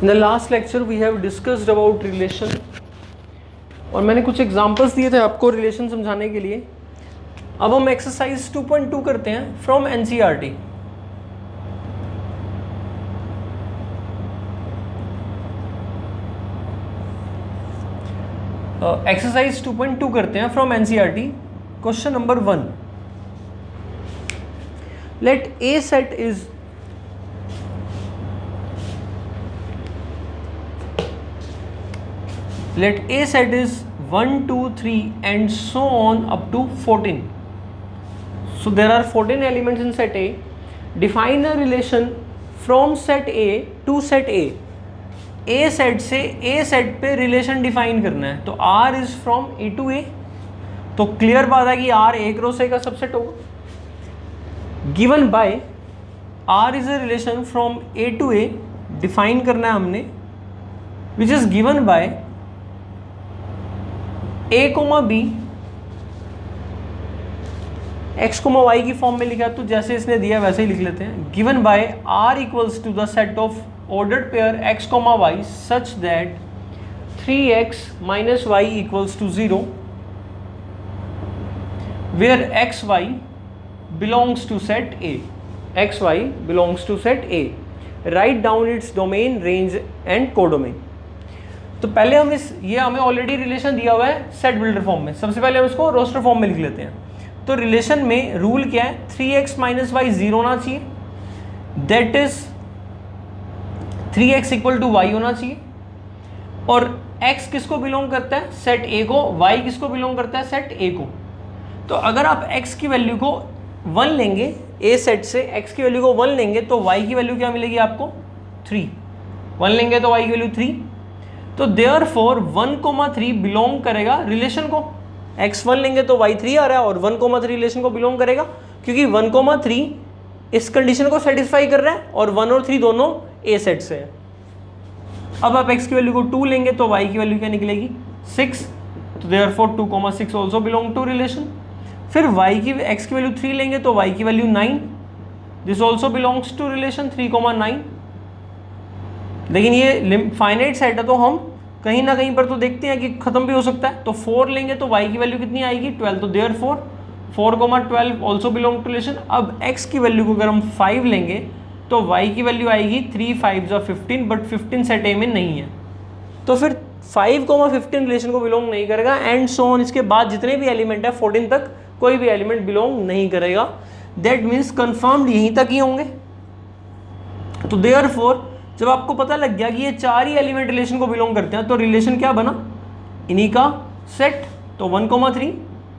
In the last lecture we have discussed about relation और मैंने कुछ एग्जांपल्स दिए थे आपको रिलेशन समझाने के लिए। अब हम एक्सरसाइज 2.2 करते हैं फ्रॉम एनसीईआरटी। एक्सरसाइज 2.2 करते हैं from NCERT. Question number 1, let A set is let A set is 1, 2, 3 and so on up to 14. So there are 14 elements in set A. Define a relation from set A to set A. A set से A set पे relation define करना है। तो R is from A to A, तो clear बात है कि R A cross A का सबसेट होगा। Given by R is a relation from A to A, define करना है हमने, which is given by a comma B X comma Y की फॉर्म में लिखा, तो जैसे इसने दिया वैसे ही लिख लेते हैं। Given by R equals to the set of ordered pair x comma y such that 3x minus y equals to 0 where x y belongs to set A. X y belongs to set A. Right down its domain, range and codomain. तो पहले हम ये हमें already relation दिया हुआ है set builder form में। सबसे पहले हम इसको रोस्टर फॉर्म में लिख लेते हैं। तो रिलेशन में रूल क्या है, 3x माइनस वाई 0 होना चाहिए, that is 3x equal to y होना चाहिए। और x किसको बिलोंग करता है, सेट a को, y किसको बिलोंग करता है, सेट a को। तो अगर आप x की वैल्यू को 1 लेंगे, a सेट से x की वैल्यू को 1 लेंगे तो y की वैल्यू क्या मिलेगी आपको, 3। 1 लेंगे तो y की वैल्यू 3। तो देयरफॉर 1,3 बिलोंग करेगा रिलेशन को। x1 लेंगे तो y3 आ रहा है और 1,3 रिलेशन को बिलोंग करेगा, क्योंकि 1,3 इस कंडीशन को सेटिस्फाई कर रहा है और 1 और 3 दोनों a सेट से है। अब आप x की वैल्यू को 2 लेंगे तो y की वैल्यू क्या निकलेगी, 6। तो therefore 2,6 also belong to relation. फिर x की वैल्यू 3 लेंगे तो y की value 9, this also belongs to relation 3,9। लेकिन ये फाइनाइट सेट है तो हम कहीं ना कहीं पर तो देखते हैं कि खत्म भी हो सकता है। तो 4 लेंगे तो y की वैल्यू कितनी आएगी, 12। तो therefore 4,12 also belong to relation. अब x की वैल्यू को अगर हम 5 लेंगे तो y की वैल्यू आएगी 3 5 15, बट 15 सेट ए में नहीं है। तो फिर 5,15 रिलेशन को बिलोंग नहीं करेगा एंड सो ऑन। इसके बाद जितने भी एलिमेंट है 14 तक कोई भी एलिमेंट बिलोंग नहीं करेगा। दैट मीन्स कन्फर्म्ड यहीं तक ही होंगे। तो देयरफॉर जब आपको पता लग गया कि ये 4 ही एलिमेंट रिलेशन को बिलोंग करते हैं, तो रिलेशन क्या बना, इन्हीं का सेट। तो 1,3,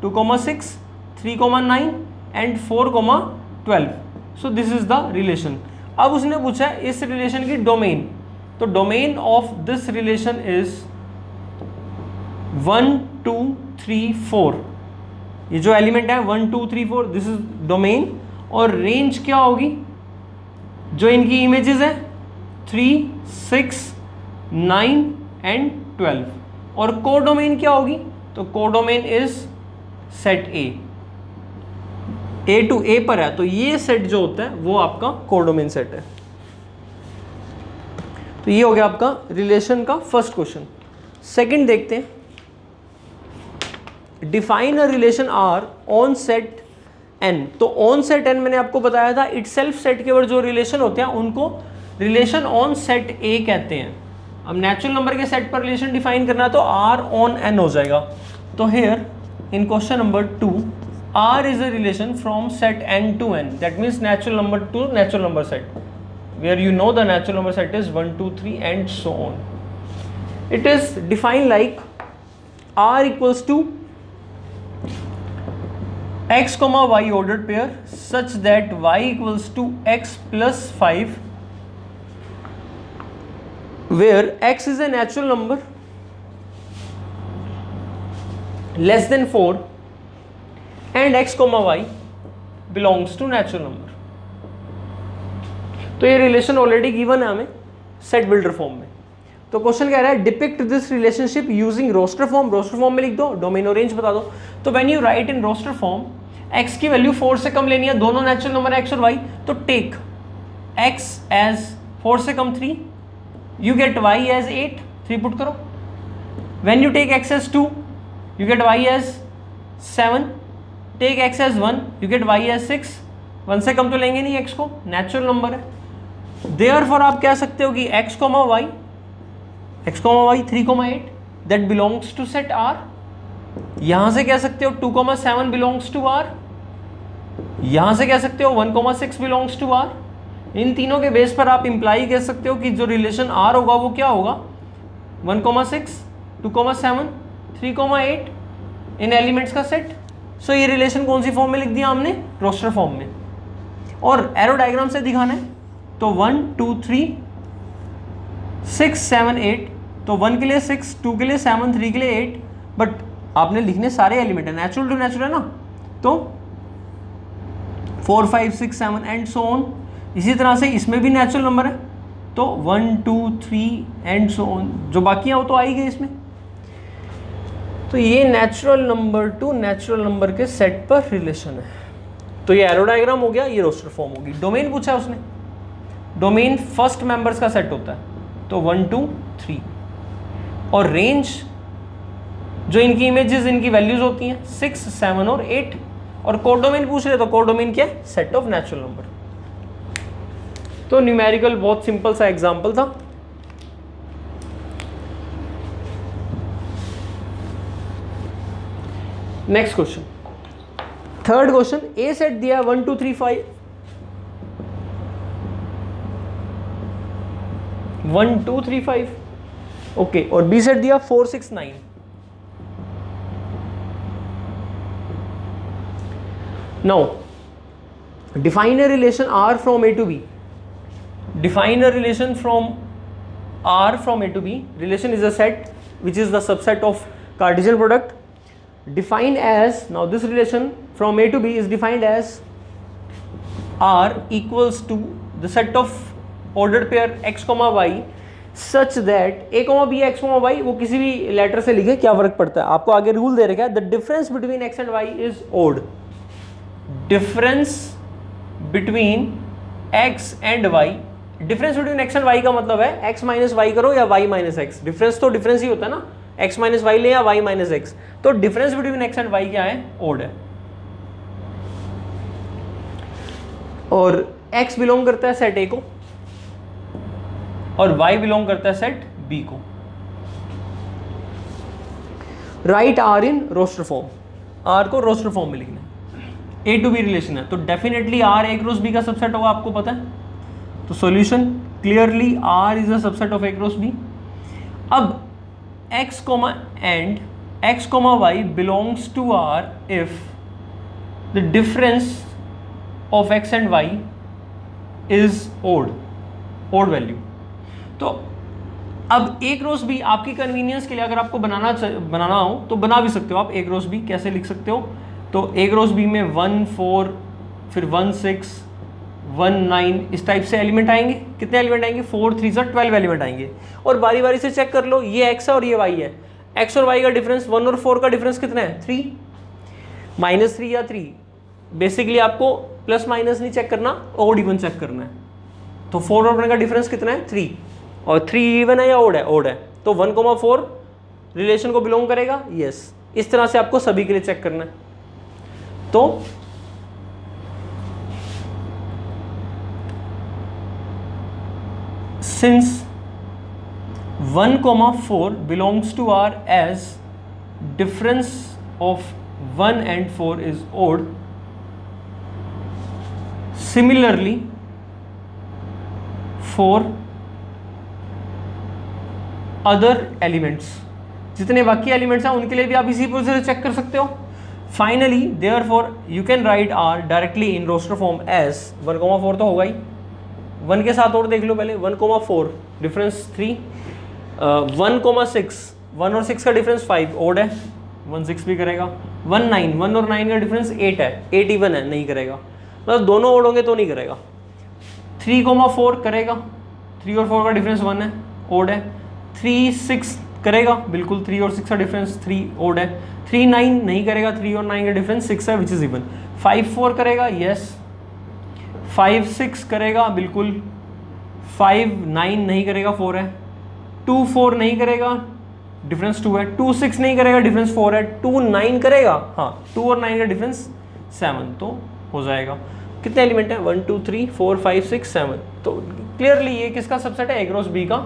2,6, 3,9 and 4,12। So this is the relation. अब उसने पूछा इस रिलेशन की डोमेन। तो domain of this relation is 1, 2, 3, 4। ये जो एलिमेंट है 1, 2, 3, 4, दिस इज डोमेन। और रेंज क्या होगी, जो इनकी इमेजेस है 3, 6, 9 एंड 12। और कोडोमेन क्या होगी, तो codomain is set A to A पर है, तो ये सेट जो होता है वो आपका कोडोमेन सेट है। तो ये हो गया आपका रिलेशन का फर्स्ट क्वेश्चन। सेकंड देखते हैं, define a relation R on set N. तो ऑन सेट एन मैंने आपको बताया था, इटसेल्फ सेट के ऊपर जो रिलेशन होते हैं उनको रिलेशन ऑन सेट ए कहते हैं। अब नेचुरल नंबर के सेट पर रिलेशन डिफाइन करना तो आर ऑन एन हो जाएगा। तो here in question number 2, R is a relation from set N to N, that means natural number to natural number set, where you know the natural number set is 1, 2, 3 and so on. It is defined like R equals to x, y ordered pair such that y equals to x plus 5 where x is a natural number less than 4 and x, y belongs to natural number। तो ये relation already given है हमें set builder form में। तो question कह रहा है depict this relationship using roster form. Roster form में लिख दो, डोमेन और रेंज बता दो। तो when you write in roster form, x की वैल्यू 4 से कम लेनी है, दोनों नेचुरल नंबर x और y, तो टेक x एज 4 से कम 3, you get y as 8, 3 put करो. When you take x as 2, you get y as 7, take x as 1, you get y as 6. 1 से कम तो लेंगे नहीं x को, नेचुरल नंबर है. Therefore आप कह सकते हो कि x, y 3, 8 that belongs to set R. यहां से कह सकते हो 2, 7 belongs to R. यहां से कह सकते हो 1, 6 belongs to R. इन तीनों के बेस पर आप इंप्लाई कह सकते हो कि जो रिलेशन R होगा वो क्या होगा, 1, 6, 2, 7, 3, 8 इन एलिमेंट्स का सेट. सो ये रिलेशन कौन सी फॉर्म में लिख दिया हमने, रोस्टर फॉर्म में. और एरो डायग्राम से दिखाना है तो 1, 2, 3, 6, 7, 8. तो 1 के लिए 6, 2 के लिए 7, 3 के लिए 8. बट आपने लिखने सारे एलिमेंट है, नेचुरल टू नेचुरल है ना. तो 4, 5, 6, 7 एंड सो ऑन. इसी तरह से इसमें भी नेचुरल नंबर है तो 1, 2, 3 एंड सो ऑन. जो बाकी हैं वो तो आ ही गए इसमें. तो ये natural number to natural number के सेट पर रिलेशन है. तो ये एरो डायग्राम हो गया, ये रोस्टर फॉर्म होगी. डोमेन पूछा है उसने, डोमेन फर्स्ट मेंबर्स का सेट होता है तो 1, 2, 3. और रेंज जो इनकी इमेजेस, इनकी वैल्यूज होती हैं 6, 7 और 8. और कोडोमेन पूछ रहे तो कोडोमेन क्या है, सेट ऑफ नेचुरल नंबर. तो न्यूमेरिकल बहुत सिंपल सा एग्जांपल था. Next question, third question. A set दिया 1, 2, 3, 5, 1, 2, 3, 5 ओके. और बी सेट दिया 4, 6, 9. Now define a relation R from A to B. Define a relation from R from A to B. Relation is a set which is the subset of Cartesian product. Defined as, now this relation from A to B is defined as R equals to the set of ordered pair x, y such that A, B, x, y वो किसी भी letter से लिखे, क्या फर्क पड़ता है. आपको आगे रूल दे रखा है, the difference between x and y is odd. Difference between x and y, difference between x and y का मतलब है एक्स माइनस वाई करो या वाई माइनस एक्स. डिफरेंस तो डिफरेंस ही होता है ना, एक्स माइनस वाई ले या वाई माइनस एक्स. तो difference between x and y क्या है, ओड है. और एक्स बिलोंग करता है सेट ए को और वाई बिलोंग करता है सेट बी को. Write R in roster form. R को रोस्टर फॉर्म में लिखना है. ए टू बी रिलेशन है तो definitely R A cross B का सबसेट होगा, आपको पता है. तो solution clearly R is a subset of A cross B. अब x, and x, y belongs to R if the difference of x and y is odd value. तो अब A cross B आपकी convenience के लिए अगर आपको बनाना हो तो बना भी सकते हो आप. A क्रॉस B कैसे लिख सकते हो, तो A क्रॉस B में 1, 4 फिर 1, 6, 1, 9 इस टाइप से एलिमेंट आएंगे. कितने एलिमेंट आएंगे, 4, 3 12 एलिमेंट आएंगे. और बारी बारी से चेक कर लो, ये x है और ये y है. x और y का डिफरेंस, 1 और 4 का डिफरेंस कितना है, 3. -3 या 3. बेसिकली आपको प्लस माइनस नहीं चेक करना, ओड इवन चेक करना है. तो 4 और 1 का डिफरेंस कितना है, 3. और 3 इवन है या ओड है, ओड है. तो 1, 4 रिलेशन को बिलोंग करेगा, यस. इस तरह से आपको सभी के लिए चेक करना है. तो since 1, 4 belongs to R as difference of 1 and 4 is odd, similarly for other elements, जितने बाकी एलिमेंट्स हैं उनके लिए भी आप इसी प्रोसीजर से चेक कर सकते हो. Finally therefore you can write R directly in roster form as 1, 4 तो होगा ही. 1 के साथ और देख लो पहले, 1, 4 डिफरेंस 3. 1, 6 1 और 6 का डिफरेंस 5 ओड है, 1, 6 भी करेगा. 1, 9 1 और 9 का डिफरेंस 8 है, 8 इवन है, नहीं करेगा. मतलब दोनों ओड होंगे तो नहीं करेगा. 3, 4 करेगा, 3 और 4 का डिफरेंस 1 है, ओड है. 3, 6 करेगा, बिल्कुल 3 और 6 का डिफरेंस 3 ओड है. 3, 9 नहीं करेगा, 3 और 9 का डिफरेंस 6 है विच इज इवन. 5, 4 करेगा, यस. 5, 6 करेगा, बिल्कुल. 5, 9 नहीं करेगा, 4 है. 2 4 नहीं करेगा, डिफरेंस 2 है। 2 6 नहीं करेगा, डिफरेंस 4 है। 2 9 करेगा, हाँ 2 और 9 का डिफरेंस 7, तो हो जाएगा। कितने एलिमेंट है? 1 2 3 4 5 6 7। तो क्लियरली ये किसका सबसेट है? ए क्रॉस बी का।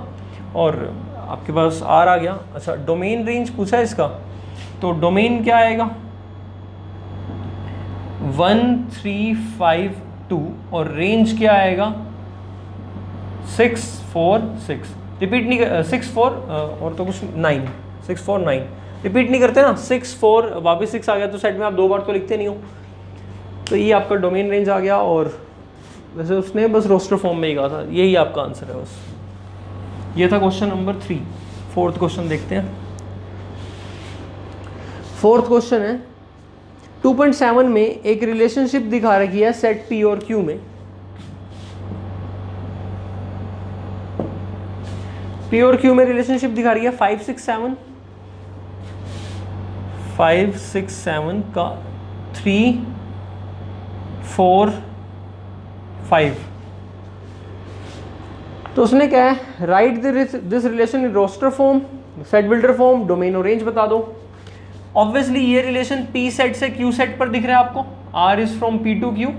और आपके पास आर आ गया। अच्छा, डोमेन रेंज पूछा है इसका, तो डोमेन क्या आएगा? 1 3 5 2 और रेंज क्या आएगा? 6 4 6। रिपीट नहीं कर 6 4 और तो कुछ 9 6 4 9 रिपीट नहीं करते ना। 6 4 वापस 6 आ गया तो सेट में आप 2 बार तो लिखते नहीं हो। तो ये आपका डोमेन रेंज आ गया। और वैसे उसने बस रोस्टर फॉर्म में ही कहा था, यही आपका आंसर है बस। ये था क्वेश्चन नंबर 3। फोर्थ क्वेश्चन देखते हैं। फोर्थ क्वेश्चन है 2.7 में एक रिलेशनशिप दिखा रखी है सेट P और Q में। P और Q में रिलेशनशिप दिखा रही है 5 6 7 का 3 4 5। तो उसने क्या है, write this relation in roster form, set builder form, domain और रेंज बता दो। ऑब्वियसली ये रिलेशन P सेट से Q सेट पर दिख रहा है आपको। R is from P to Q,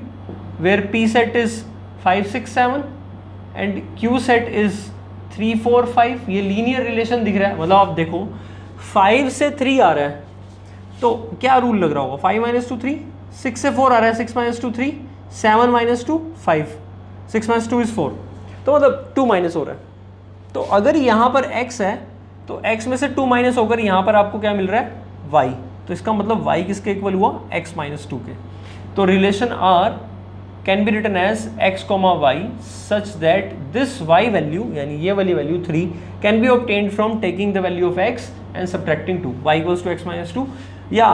where P set is 5 6 7 and Q set is 3 4 5। ये लीनियर रिलेशन दिख रहा है। मतलब आप देखो 5 से 3 आ रहा है तो क्या रूल लग रहा होगा? 5 - 2 3, 6 से 4 आ रहा है, 6 - 2 3, 7 - 2 5, 6 - 2 इज 4, तो मतलब 2 माइनस हो रहा है। तो अगर यहाँ पर x है तो x में से 2 माइनस होकर यहाँ पर आपको क्या मिल रहा है? y। तो इसका मतलब y किसके इक्वल हुआ? x - 2 के। तो relation R can be written as x, y such that this y value, यानी ये वाली value 3 can be obtained from taking the value of x and subtracting 2, y equals to x - 2। या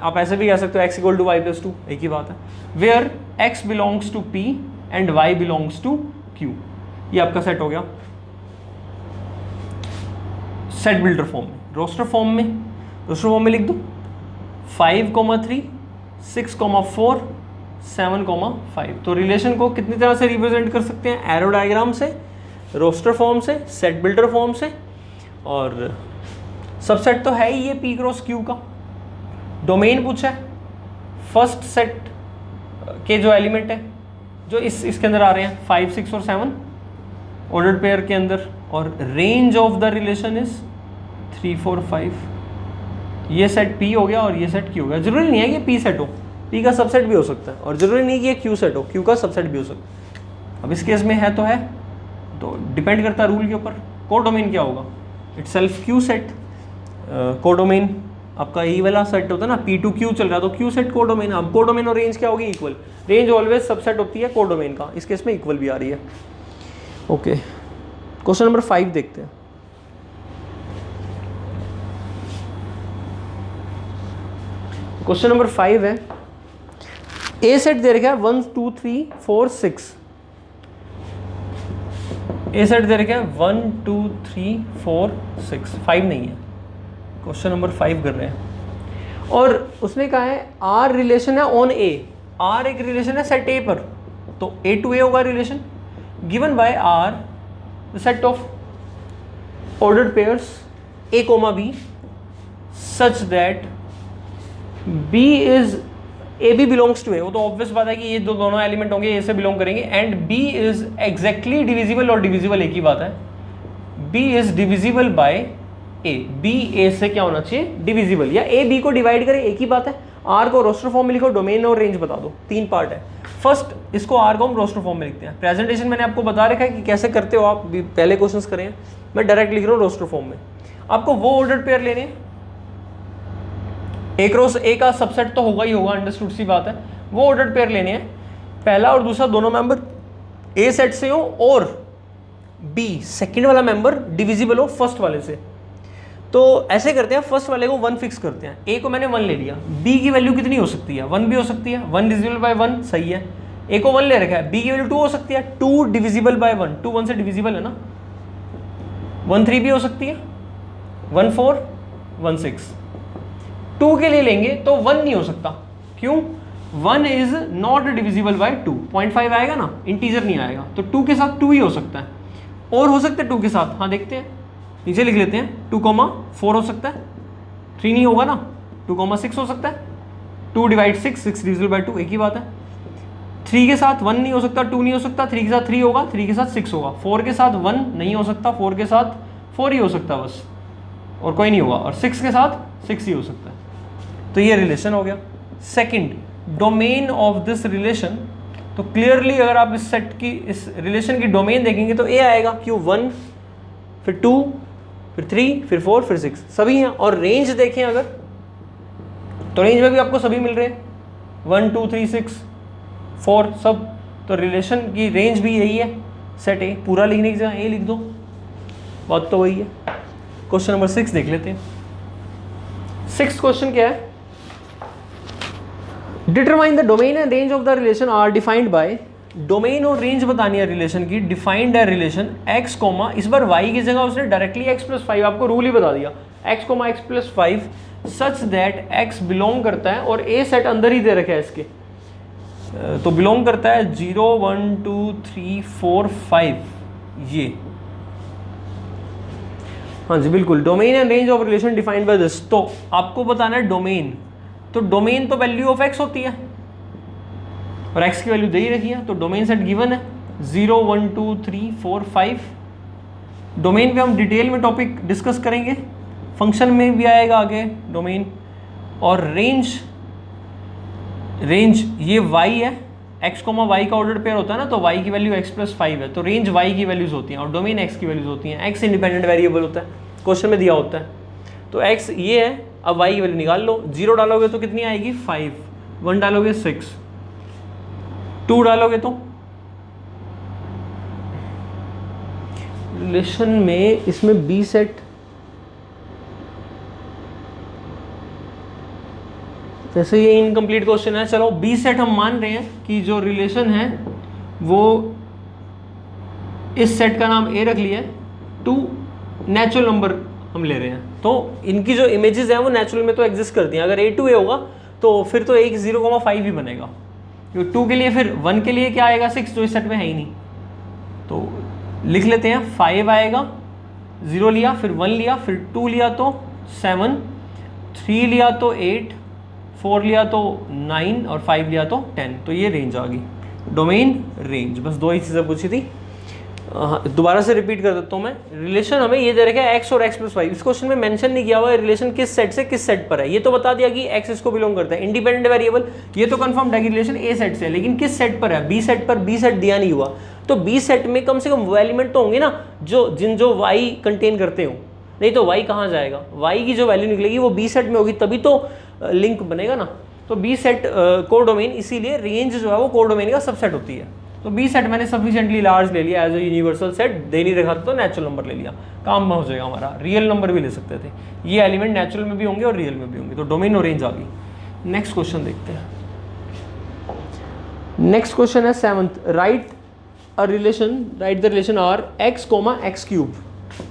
आप ऐसे भी कह सकते हो x इक्वल टू y + 2, एक ही बात है। Where x belongs to P and y belongs to Q। ये आपका सेट हो गया सेट बिल्डर फॉर्म में। रोस्टर फॉर्म में लिख दो 5 3 6 4 7 5। तो रिलेशन को कितनी तरह से रिप्रेजेंट कर सकते हैं? एरो डायग्राम से, रोस्टर फॉर्म से, सेट बिल्डर फॉर्म से। और सबसेट तो है ही ये P क्रॉस Q का। डोमेन पूछा है, फर्स्ट सेट के जो एलिमेंट है जो इसके अंदर आ रहे हैं 5 6 और 7 ऑर्डर्ड पेयर के अंदर। और range of the relation is 3 4 5। ये सेट P हो गया और ये सेट Q हो गया। जरूरी नहीं है कि P सेट हो, P का सबसेट भी हो सकता है। और जरूरी नहीं कि ये Q सेट हो, Q का सबसेट भी हो सकता है। अब इस केस में है तो डिपेंड करता है रूल के ऊपर। कोडोमेन क्या होगा? It's self Q set. Codomain आपका यही वाला सेट होता है ना, P टू Q चल रहा है तो Q सेट कोडोमेन। अब कोडोमेन और रेंज क्या होगी? इक्वल। रेंज ऑलवेज सबसेट होती है कोडोमेन का, इस केस में इक्वल भी आ रही है। ओके, क्वेश्चन नंबर 5 देखते हैं। क्वेश्चन नंबर 5 है, ए सेट दे रखा है 1 2 3 4 6। ए सेट दे रखा है 1 2 3 4 6, 5 नहीं है। क्वेश्चन नंबर 5 कर रहे हैं और उसने कहा है आर रिलेशन है ऑन ए। आर एक रिलेशन है सेट ए पर, तो ए टू ए होगा relation given by R the set of ordered pairs A comma B such that B is A B belongs to A. वो तो obvious बात है कि ये दोनों एलिमेंट होंगे, ए से बिलोंग करेंगे। And B is exactly divisible, और डिविजिबल एक ही बात है, B is divisible by A. B A से क्या होना चाहिए? डिविजिबल। या ए बी को डिवाइड करे, एक ही बात है। आर को रोस्टर फॉर्म में लिखो, डोमेन और रेंज बता दो। 3 पार्ट है। फर्स्ट इसको आर को हम रोस्टर फॉर्म में लिखते हैं। प्रेजेंटेशन मैंने आपको बता रखा है कि कैसे करते हो आप, पहले क्वेश्चंस करें। मैं डायरेक्ट लिख रहा हूँ रोस्टर फॉर्म में। आपको वो ऑर्डर्ड पेयर लेने हैं, ए क्रॉस ए का सबसेट तो होगा ही होगा, अंडरस्टूड सी बात है। वो ऑर्डर्ड पेयर लेने हैं, पहला और दूसरा दोनों मेंबर ए सेट से हो और बी सेकंड वाला मेंबर डिविजिबल हो फर्स्ट वाले से। तो ऐसे करते हैं, फर्स्ट वाले को 1 फिक्स करते हैं। ए को मैंने 1 ले लिया, बी की वैल्यू कितनी हो सकती है? 1 भी हो सकती है। 1 डिविजिबल बाय 1 सही है। ए को 1 ले रखा है, बी की वैल्यू 2 हो सकती है। 2 डिविजिबल बाय 1, 2 1 से डिविजिबल है ना। 1 3 भी हो सकती है, 1 4 1 6। 2 के लिए लेंगे तो 1 नहीं हो सकता, क्यों? 1 इज नॉट डिविजिबल बाय 2, 0.5 आएगा ना, इंटीजर नहीं आएगा। तो 2 के साथ 2 ही हो सकता है। और हो सकता है 2 के साथ, हाँ देखते हैं, नीचे लिख लेते हैं 2,4 हो सकता है, 3 नहीं होगा ना, 2,6 हो सकता है, 2 डिवाइड 6, 6 डिविजिबल बाय 2, एक ही बात है। 3 के साथ 1 नहीं हो सकता, 2 नहीं हो सकता, 3 के साथ 3 होगा, 3 के साथ 6 होगा, 4 के साथ 1 नहीं हो सकता, 4 के साथ 4 ही हो सकता बस, और कोई नहीं होगा, और 6 के साथ 6 ही हो सकता है। तो ये रिलेशन हो गया। Second, domain of this relation, तो क्लियरली अगर आप इस सेट की, इस रिलेशन की डोमेन देखेंगे तो ए आएगा, क्यों 1 फिर 2 फिर 3 फिर 4 फिर 6 सभी हैं। और रेंज देखें अगर, तो रेंज में भी आपको सभी मिल रहे हैं, 1 2 3 6 4 सब, तो रिलेशन की रेंज भी यही है। सेट ए पूरा लिखने की जगह ए लिख दो, बात तो वही है। क्वेश्चन नंबर 6 देख लेते हैं। 6th क्वेश्चन क्या है, determine the domain and range of the relation R defined by, domain और रेंज बतानी है रिलेशन की, डिफाइंड है रिलेशन x कोमा, इस बार y की जगह उसने डायरेक्टली x+5, आपको रूल ही बता दिया, x comma x+5 such that x belong करता है, और a सेट अंदर ही दे रखा है इसके, तो बिलोंग करता है 0 1 2 3 4 5, ये हाँ जी बिल्कुल, domain and range of relation defined by this. तो आपको बताना है डोमेन, तो डोमेन तो वैल्यू ऑफ x होती है, और x की वैल्यू दे ही रखी है, तो डोमेन सेट गिवन है 0 1 2 3 4 5। डोमेन पे हम डिटेल में टॉपिक डिस्कस करेंगे, फंक्शन में भी आएगा आगे डोमेन। और रेंज, रेंज ये y है, x कोमा y का ऑर्डर पेयर होता है ना, तो y की वैल्यू x+5 है, तो रेंज y की वैल्यूज होती हैं और डोमेन x की वैल्यूज होती हैं। x इंडिपेंडेंट वेरिएबल होता है, क्वेश्चन में दिया होता है, तो x ये है, अब y की वैल्यू निकाल लो, 0 डालोगे तो कितनी आएगी 5, 1 डालोगे 6, 2 डालोगे तो रिलेशन में इसमें b सेट, जैसे ये इनकम्प्लीट क्वेश्चन है, चलो बी सेट हम मान रहे हैं कि जो रिलेशन है वो इस सेट का नाम ए रख लिया है, 2 नेचुरल नंबर हम ले रहे हैं, तो इनकी जो इमेजेस हैं वो नेचुरल में तो एग्जिस्ट करती हैं। अगर ए टू ए होगा तो फिर तो एक 0,5 ही बनेगा, क्योंकि 2 के लिए, फिर 1 के लिए क्या आएगा 6, जो इस सेट में है ही नहीं, तो लिख लेते हैं 5 आएगा, 0 लिया, फिर 1 लिया, फिर 2 लिया तो 7, 3 लिया तो 8, 4 लिया तो 9 और 5 लिया तो 10, तो ये रेंज आ गई, डोमेन रेंज। बस 2 ही चीज़ें पूछी थी, दोबारा से रिपीट कर देता हूँ मैं। रिलेशन हमें ये दे रखा है x और x+5, इस क्वेश्चन में मेंशन नहीं किया हुआ है रिलेशन किस सेट से किस सेट पर है, ये तो बता दिया कि x इसको बिलोंग करता है, इंडिपेंडेंट वेरिएबल, ये तो कंफर्म है कि रिलेशन a सेट से है, लेकिन किस सेट पर है, b सेट पर, b सेट दिया नहीं हुआ, तो b सेट में कम से कम वो एलिमेंट तो होंगे ना जो y कंटेन करते हो, नहीं तो y कहाँ जाएगा, y की जो वैल्यू निकलेगी वो b सेट में होगी, तभी तो लिंक बनेगा ना। तो बी सेट कोर डोमेन, इसीलिए रेंज जो है वो कोर डोमेन का सबसेट होती है। तो बी सेट मैंने सफिशिएंटली लार्ज ले लिया एज ए यूनिवर्सल सेट, दे नहीं रखा तो नेचुरल नंबर ले लिया, काम में हो जाएगा हमारा। रियल नंबर भी ले सकते थे, ये एलिमेंट नेचुरल में भी होंगे और रियल में भी होंगे, तो डोमेन और रेंज आ गई। नेक्स्ट क्वेश्चन देखते हैं। नेक्स्ट क्वेश्चन है 7th, right a relation, right the relation R x comma X cube.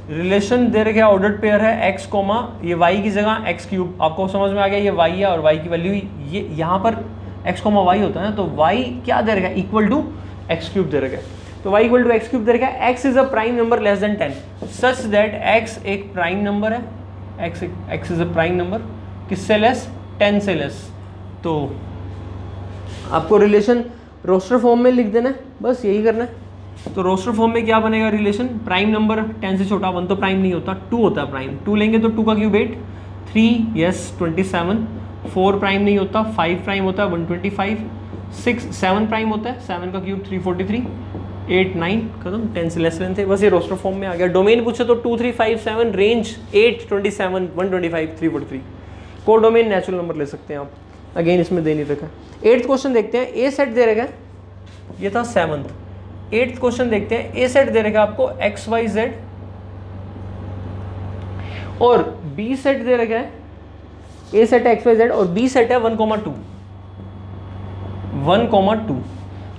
Relation दे रखे ऑर्डर्ड पेयर है x कोमा, ये y की जगह x क्यूब, आपको समझ में आ गया, ये y है और y की वैल्यू ये यहाँ पर x कोमा y होता है ना, तो y क्या दे रखा है, इक्वल टू x क्यूब दे रखा है, तो y equal to x cube दे रखा है। x is a prime number less than 10 such that x एक प्राइम नंबर है, x is a prime number, किससे लेस, 10 से लेस। तो आपको रिलेशन रोस्टर फॉर्म में लिख देना है, बस यही करना है। तो रोस्टर फॉर्म में क्या बनेगा रिलेशन, प्राइम नंबर 10 से छोटा, 1 तो प्राइम नहीं होता, 2 होता है प्राइम, 2 लेंगे तो 2 का क्यूब 8, 3 यस 27, 4 प्राइम नहीं होता, 5 प्राइम होता है 125, 6 7 प्राइम होता है, 7 का क्यूब 343, 8 9 खत्म, 10 से लेस लेन थे, बस ये रोस्टर फॉर्म में आ गया। डोमेन पूछे तो 2 3 5 7, range 8 27 125 343, code domain natural number ले सकते हैं आप, अगेन इसमें दे नहीं रखा। 8th क्वेश्चन देखते हैं, ए सेट दे रखा है, ये था 7th। 8th क्वेश्चन देखते हैं, ए सेट दे रखा है आपको एक्स वाई जेड, और बी सेट दे रखा है, ए सेट है एक्स वाई जेड और बी सेट है 1,2 1,2।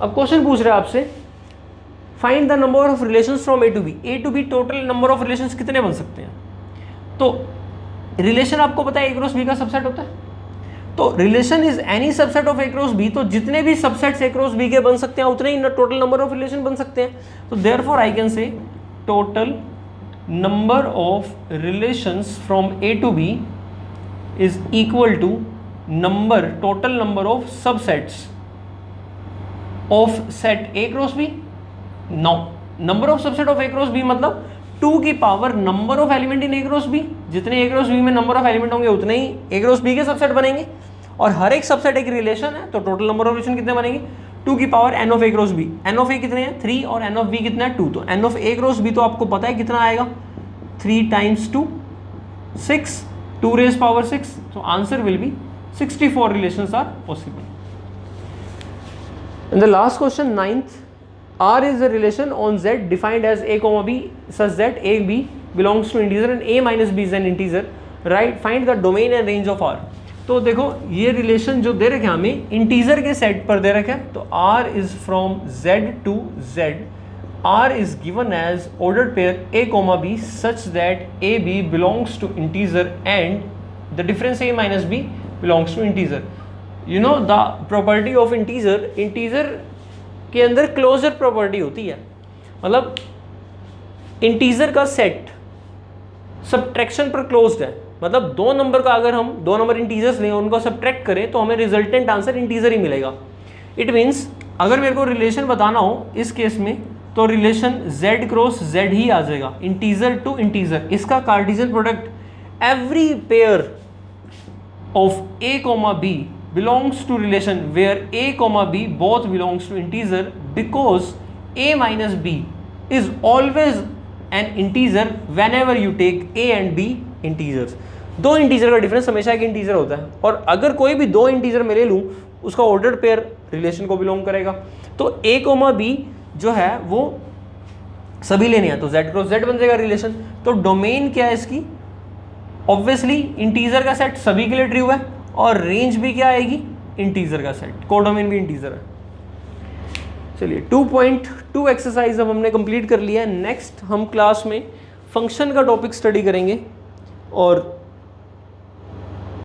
अब क्वेश्चन पूछ रहा है आपसे, find the number of relations from A to B. A to B total number of relations कितने बन सकते हैं, तो रिलेशन आपको पता है ए क्रॉस बी का सबसेट होता है, तो relation is any subset of A cross B, तो जितने भी सबसेट्स ए क्रॉस बी के बन सकते हैं उतने ही टोटल नंबर ऑफ रिलेशन बन सकते हैं। तो therefore I can say total number of relations from A to B is equal to total number of subsets of set A cross B? No. Number of subset of A cross B मतलब 2 की power number of element in A cross B, जितने A cross B में number of element होंगे उतने ही A cross B के subset बनेंगे, और हर एक सबसेट एक रिलेशन है, तो टोटल नंबर ऑफ रिलेशन कितने बनेंगे? 2 की power n of A cross B। n of A कितने हैं? 3, और n ऑफ B कितना है? 2। तो n of A cross B तो आपको पता है कितना आएगा? 3 टाइम्स 2 6, 2 रेज पावर 6। तो answer will be 64 relations are possible. In the last question, 9th, R is a relation on Z defined as A comma B such that A B belongs to integer and A minus B is an integer. Right? Find the domain and range of R. तो देखो ये relation जो दे रखे हमें integer के set पर दे रखे हैं, तो R is from Z to Z. R is given as ordered pair A comma B such that A B belongs to integer and the difference A minus B belongs to integer. You know the property of integer, integer के अंदर closure property होती है, मतलब integer का set subtraction पर closed है, मतलब दो नंबर का अगर हम दो नंबर इंटीजर्स लें उनको सब्ट्रैक्ट करें तो हमें रिजल्टेंट आंसर इंटीजर ही मिलेगा। इट मीन्स अगर मेरे को रिलेशन बताना हो इस केस में तो रिलेशन z क्रॉस z ही आ जाएगा, इंटीजर टू इंटीजर। इसका Cartesian product every pair of a comma b belongs to relation where a comma b both belongs to integer because a minus b is always an integer whenever you take a and b integers. दो integer का difference हमेशा एक integer होता है, और अगर कोई भी दो इंटीजर मैं ले लूँ उसका ऑर्डर्ड पेयर रिलेशन को बिलोंग करेगा। तो a comma b जो है वो सभी लेने हैं, तो z क्रॉस z बन जाएगा रिलेशन। तो डोमेन क्या है इसकी? ऑब्वियसली इंटीजर का सेट सभी के लिए ट्रू है, और रेंज भी क्या आएगी? इंटीजर का सेट, कोडोमेन भी इंटीजर है। चलिए 2.2 एक्सरसाइज अब हमने कंप्लीट कर लिया है। नेक्स्ट हम क्लास में फंक्शन का टॉपिक स्टडी करेंगे, और